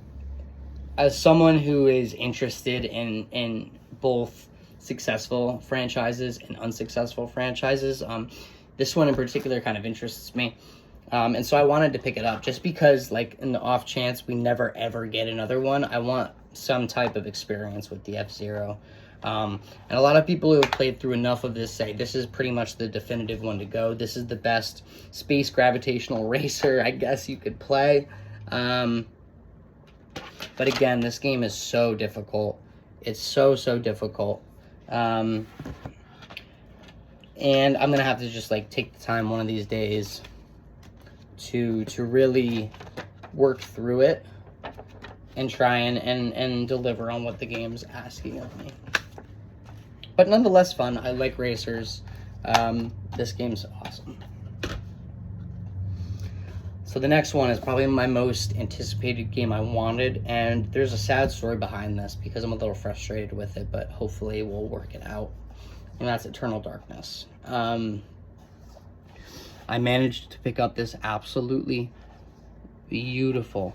as someone who is interested in both successful franchises and unsuccessful franchises, this one in particular kind of interests me. And so I wanted to pick it up just because, like, in the off chance we never ever get another one, I want some type of experience with the F-Zero. And a lot of people who have played through enough of this say this is pretty much the definitive one to go. This is the best space gravitational racer, I guess you could play. But again, this game is so difficult. It's so difficult. And I'm going to have to just, like, take the time one of these days to really work through it and try and deliver on what the game's asking of me. But nonetheless fun. I like racers. This game's awesome. So the next one is probably my most anticipated game I wanted, and there's a sad story behind this because I'm a little frustrated with it, but hopefully we'll work it out. And that's Eternal Darkness. I managed to pick up this absolutely beautiful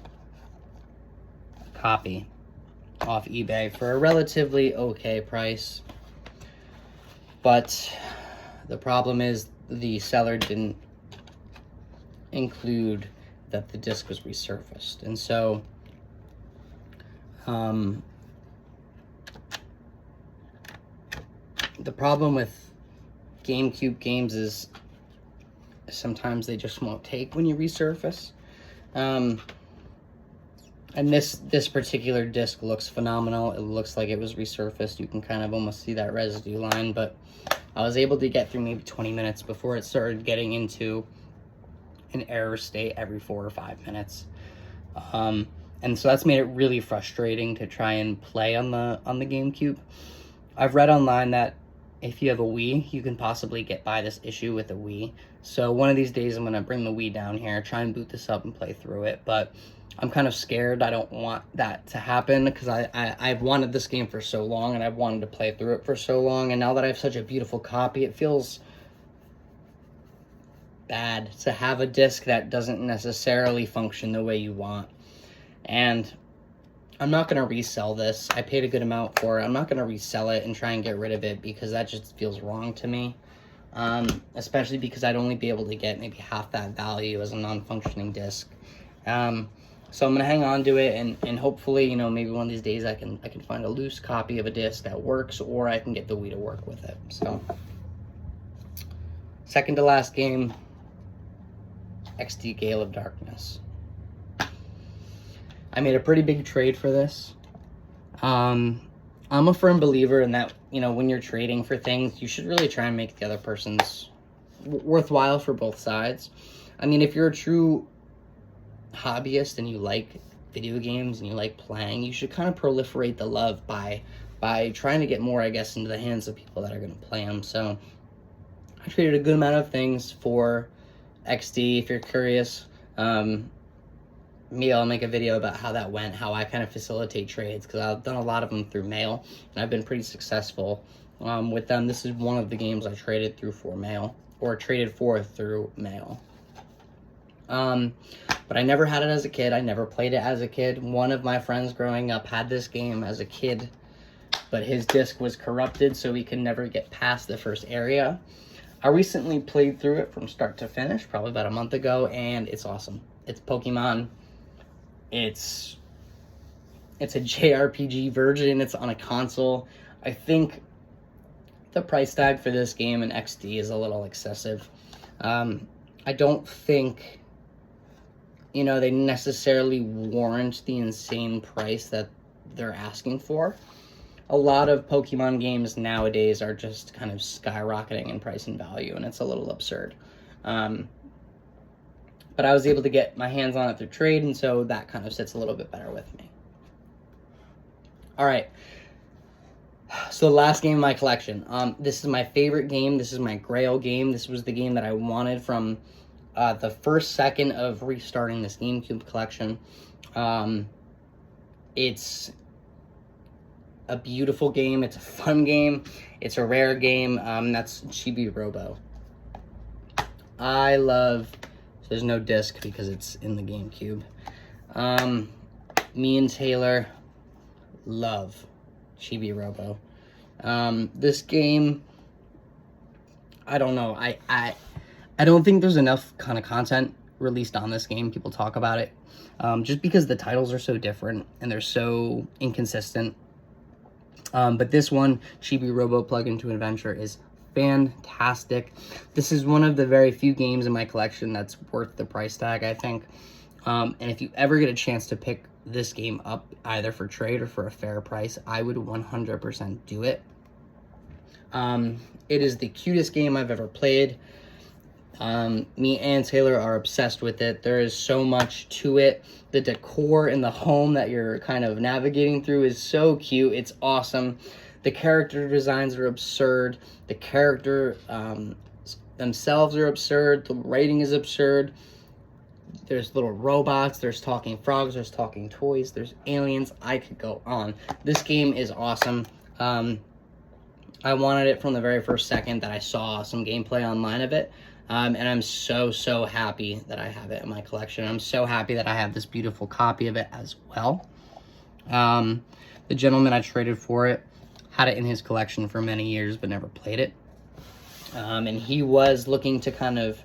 copy off eBay for a relatively okay price. But the problem is the seller didn't include that the disc was resurfaced. And so the problem with GameCube games is sometimes they just won't take when you resurface. And this particular disc looks phenomenal. It looks like it was resurfaced. You can kind of almost see that residue line, but I was able to get through maybe 20 minutes before it started getting into an error state every 4 or 5 minutes. And so that's made it really frustrating to try and play on the GameCube. I've read online that if you have a Wii, you can possibly get by this issue with a Wii. So one of these days I'm going to bring the Wii down here, try and boot this up and play through it. But I'm kind of scared. I don't want that to happen because I've wanted this game for so long and I've wanted to play through it for so long. And now that I have such a beautiful copy, it feels bad to have a disc that doesn't necessarily function the way you want. And I'm not going to resell this. I paid a good amount for it. I'm not going to resell it and try and get rid of it because that just feels wrong to me. Especially because I'd only be able to get maybe half that value as a non-functioning disc. So I'm going to hang on to it and hopefully, you know, maybe one of these days I can find a loose copy of a disc that works, or I can get the Wii to work with it. So, second to last game, XD Gale of Darkness. I made a pretty big trade for this. I'm a firm believer in that, you know, when you're trading for things, you should really try and make the other person's worthwhile for both sides. I mean, if you're a true hobbyist and you like video games and you like playing, you should kind of proliferate the love by trying to get more, I guess, into the hands of people that are going to play them. So I traded a good amount of things for XD. If you're curious, maybe I'll make a video about how that went, how I kind of facilitate trades, because I've done a lot of them through mail and I've been pretty successful with them. This is one of the games I traded through for mail, or traded for through mail. But I never had it as a kid. I never played it as a kid. One of my friends growing up had this game as a kid, but his disc was corrupted, so he could never get past the first area. I recently played through it from start to finish, probably about a month ago, and it's awesome. It's Pokemon. It's a JRPG version. It's on a console. I think the price tag for this game in XD is a little excessive. I don't think, you know, they necessarily warrant the insane price that they're asking for. A lot of Pokemon games nowadays are just kind of skyrocketing in price and value, and it's a little absurd. But I was able to get my hands on it through trade, and so that kind of sits a little bit better with me. All right. So the last game in my collection. This is my favorite game. This is my grail game. This was the game that I wanted from the first second of restarting this GameCube collection. It's a beautiful game. It's a fun game. It's a rare game. That's Chibi Robo. I love... There's no disc because it's in the GameCube. Me and Taylor love Chibi Robo. This game, I don't know. I don't think there's enough kind of content released on this game. People talk about it. Just because the titles are so different and they're so inconsistent. But this one, Chibi Robo Plug-in to Adventure, is fantastic. This is one of the very few games in my collection that's worth the price tag, I think. And if you ever get a chance to pick this game up, either for trade or for a fair price, I would 100% do it. It is the cutest game I've ever played. Me and Taylor are obsessed with it. There is so much to it. The decor in the home that you're kind of navigating through is so cute. It's awesome. The character designs are absurd. The character themselves are absurd. The writing is absurd. There's little robots. There's talking frogs. There's talking toys. There's aliens. I could go on. This game is awesome. I wanted it from the very first second that I saw some gameplay online of it. And I'm so happy that I have it in my collection. I'm so happy that I have this beautiful copy of it as well. The gentleman I traded for it had it in his collection for many years but never played it. And he was looking to kind of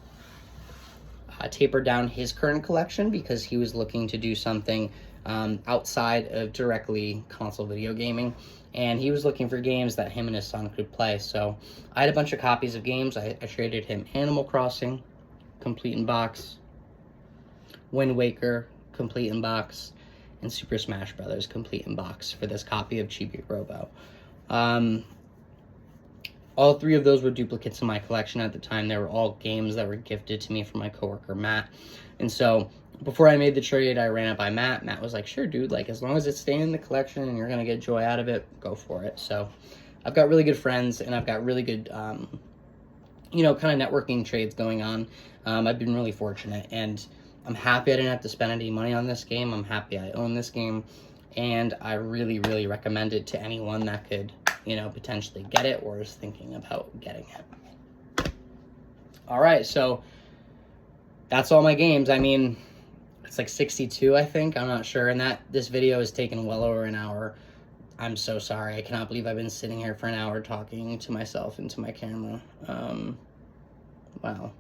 taper down his current collection because he was looking to do something outside of directly console video gaming. And he was looking for games that him and his son could play. So I had a bunch of copies of games. I traded him Animal Crossing, complete in box, Wind Waker, complete in box, and Super Smash Bros. Complete in box for this copy of Chibi Robo. All three of those were duplicates in my collection at the time. They were all games that were gifted to me from my coworker, Matt. And so before I made the trade, I ran it by Matt. Matt was like, sure, dude, like, as long as it's staying in the collection and you're going to get joy out of it, go for it. So I've got really good friends, and I've got really good, you know, kind of networking trades going on. I've been really fortunate, and I'm happy I didn't have to spend any money on this game. I'm happy I own this game, and I really, really recommend it to anyone that could, you know, potentially get it or is thinking about getting it. All right, so that's all my games. I mean, it's like 62, I think. I'm not sure. And this video has taken well over an hour. I'm so sorry. I cannot believe I've been sitting here for an hour talking to myself into my camera. Wow.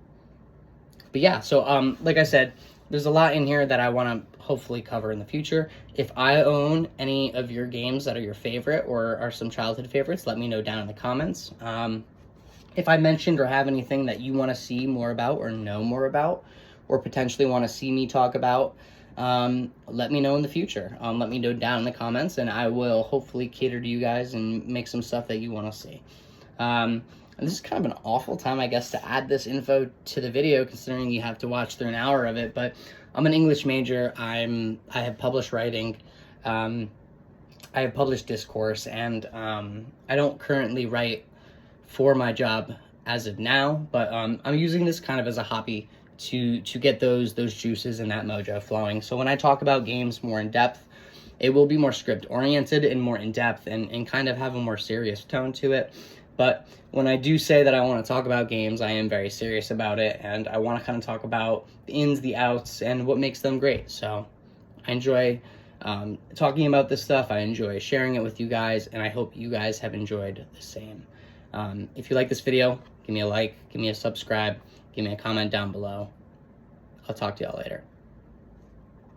But yeah, so like I said, there's a lot in here that I want to hopefully cover in the future. If I own any of your games that are your favorite or are some childhood favorites, let me know down in the comments. If I mentioned or have anything that you want to see more about or know more about, or potentially want to see me talk about, let me know in the future. Let me know down in the comments, and I will hopefully cater to you guys and make some stuff that you want to see. And this is kind of an awful time, I guess, to add this info to the video, considering you have to watch through an hour of it. But I'm an English major. I have published writing. I have published discourse, and I don't currently write for my job as of now, but I'm using this kind of as a hobby to get those juices and that mojo flowing. So when I talk about games more in depth, it will be more script oriented and more in depth and kind of have a more serious tone to it. But when I do say that I want to talk about games, I am very serious about it, and I want to kind of talk about the ins, the outs, and what makes them great. So I enjoy talking about this stuff. I enjoy sharing it with you guys, and I hope you guys have enjoyed the same. If you like this video, give me a like, give me a subscribe, give me a comment down below. I'll talk to y'all later.